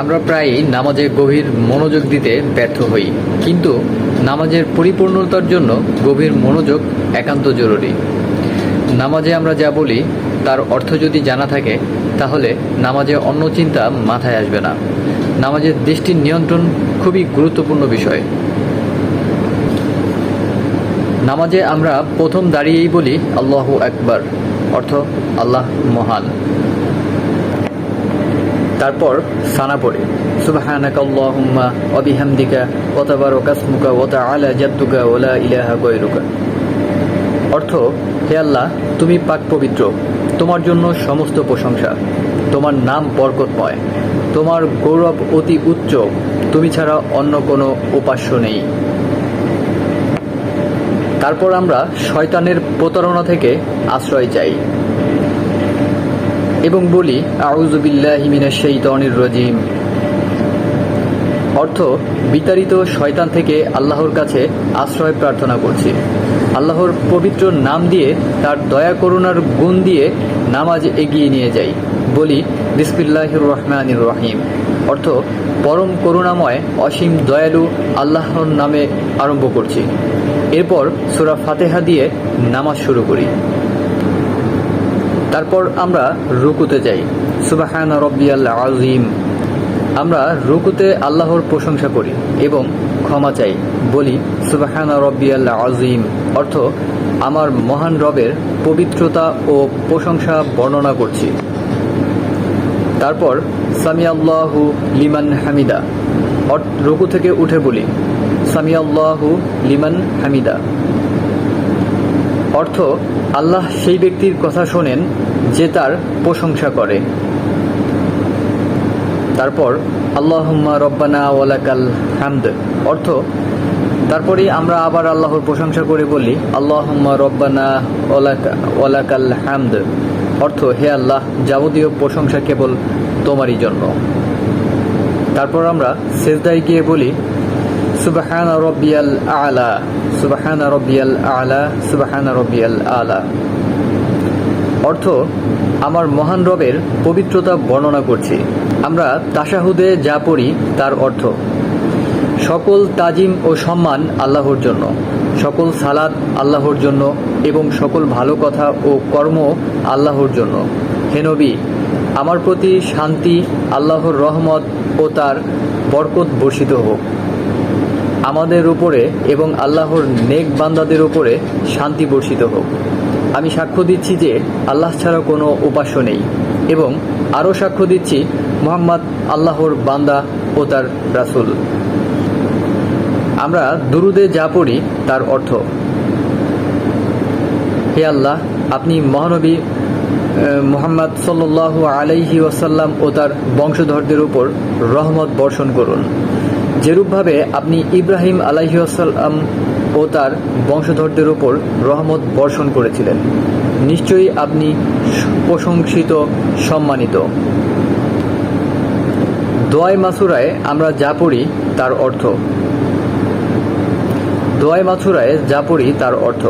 আমরা প্রায়ই নামাজে গভীর মনোযোগ দিতে ব্যর্থ হই, কিন্তু নামাজের পরিপূর্ণতার জন্য গভীর মনোযোগ একান্ত জরুরি। নামাজে আমরা যা বলি তার অর্থ যদি জানা থাকে, তাহলে নামাজে অন্য চিন্তা মাথায় আসবে না। নামাজের দৃষ্টির নিয়ন্ত্রণ খুবই গুরুত্বপূর্ণ বিষয়। নামাজে আমরা প্রথম দাঁড়িয়েই বলি আল্লাহু আকবার, অর্থ আল্লাহ মহান। তারপর সানা পড়ি সুবহানাকা আল্লাহুম্মা ওয়া বিহামদিকা ওয়া তাবারাকা ইসমুকা ওয়া তাআলা জাদ্দুকা ওয়া লা ইলাহা গায়রুকা, অর্থ হে আল্লাহ, তুমি পাক পবিত্র, তোমার জন্য সমস্ত প্রশংসা, তোমার নাম বরকতময়, তোমার গৌরব অতি উচ্চ, তুমি ছাড়া অন্য কোনো উপাস্য নেই। তারপর আমরা শয়তানের প্রতারণা থেকে আশ্রয় চাই এবং বলি আউযু বিল্লাহি মিনাশ শাইতানির রাজিম, অর্থ বিতাড়িত শয়তান থেকে আল্লাহর কাছে আশ্রয় প্রার্থনা করছি। আল্লাহর পবিত্র নাম দিয়ে, তার দয়া করুণার গুণ দিয়ে নামাজ এগিয়ে নিয়ে যাই। বলি বিসমিল্লাহির রহমানির রহিম, অর্থ পরম করুণাময় অসীম দয়ালু আল্লাহর নামে আরম্ভ করছি। এরপর সূরা ফাতিহা দিয়ে নামাজ শুরু করি। তারপর আমরা রুকুতে যাই সুবহানা রাব্বিয়াল আযীম, আমরা রুকুতে আল্লাহর প্রশংসা করি এবং ক্ষমা চাই। বলি সুবহানা রাব্বিয়াল আযীম, অর্থ আমার মহান রবের পবিত্রতা ও প্রশংসা বর্ণনা করছি। তারপর সামিআল্লাহু লিমান হামিদা, রুকু থেকে উঠে বলি সামিআল্লাহু লিমান হামিদা, অর্থ আল্লাহ সেই ব্যক্তির কথা শোনেন যে তার প্রশংসা করে। তারপর আল্লাহুম্মা রব্বানা ওয়া লাকাল হামদ, অর্থ তারপরে আমরা আবার আল্লাহর প্রশংসা করে বলি আল্লাহুম্মা রব্বানা ওয়া লাকাল হামদ, অর্থ হে আল্লাহ, যাবতীয় প্রশংসা কেবল তোমারই জন্য। তারপর আমরা সিজদায় গিয়ে বলি সুবহানা রাব্বিয়াল আলা, সুবহানা রাব্বিয়াল আলা, সুবহানা রাব্বিয়াল আলা, অর্থ আমার মহান রবের পবিত্রতা বর্ণনা করছি। আমরা তাশাহুদে যা পড়ি তার অর্থ সকল তাজিম ও সম্মান আল্লাহর জন্য, সকল সালাত আল্লাহর জন্য এবং সকল ভালো কথা ও কর্ম আল্লাহর জন্য। হে নবী, আমার প্রতি শান্তি, আল্লাহর রহমত ও তার বরকত বর্ষিত হোক আমাদের উপরে এবং আল্লাহর নেক বান্দাদের উপরে শান্তি বর্ষিত হোক। আমি সাক্ষ্য দিচ্ছি যে আল্লাহ ছাড়া কোনো উপাস্য নেই এবং আরও সাক্ষ্য দিচ্ছি মুহাম্মদ আল্লাহর বান্দা ও তার রাসূল। আমরা দুরুদে যা পড়ি তার অর্থ হে আল্লাহ, আপনি মহানবী মুহাম্মদ সাল্লাল্লাহু আলাইহি ওয়াসাল্লাম ও তার বংশধরদের উপর রহমত বর্ষণ করুন, যেরূপভাবে আপনি ইব্রাহিম আলাইহিস সালাম ও তার বংশধরদের উপর রহমত বর্ষণ করেছিলেন। নিশ্চয়ই আপনি প্রশংসিত, সম্মানিত। দোয়ায়ে মাসুরায় আমরা যা পড়ি তার অর্থ দোয়ায়ে মাসুরায় যা পড়ি তার অর্থ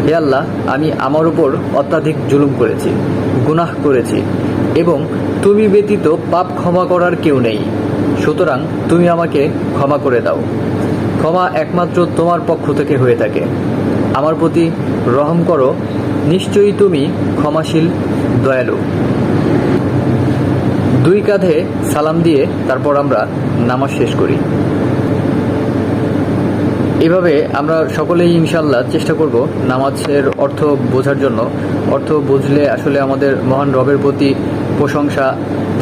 হে আল্লাহ, আমি আমার উপর অত্যাধিক জুলুম করেছি, গুনাহ করেছি এবং তুমি ব্যতীত পাপ ক্ষমা করার কেউ নেই, সুতরাং তুমি আমাকে ক্ষমা করে দাও। ক্ষমা একমাত্র তোমার পক্ষ থেকে হয়ে থাকে, আমার প্রতি রহম করো, নিশ্চয়ই তুমি ক্ষমাশীল, দয়ালু। দুই কাঁধে সালাম দিয়ে তারপর আমরা নামাজ শেষ করি। এভাবে আমরা সকলেই ইনশাআল্লাহ চেষ্টা করব নামাজের অর্থ বোঝার জন্য। অর্থ বুঝলে আসলে আমাদের মহান রবের প্রতি প্রশংসা,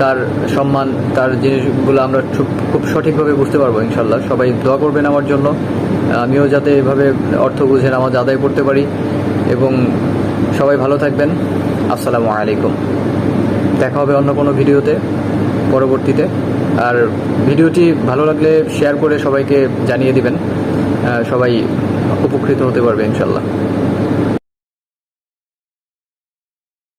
তার সম্মান, তার জিনিসগুলো আমরা খুব সঠিকভাবে বুঝতে পারবো ইনশাআল্লাহ। সবাই দোয়া করবেন আমার জন্য, আমিও যাতে এভাবে অর্থ বুঝে নামাজ আদায় করতে পারি। এবং সবাই ভালো থাকবেন। আসসালামু আলাইকুম। দেখা হবে অন্য কোনো ভিডিওতে পরবর্তীতে। আর ভিডিওটি ভালো লাগলে শেয়ার করে সবাইকে জানিয়ে দিবেন, সবাই উপকৃত হতে পারবে ইনশাআল্লাহ।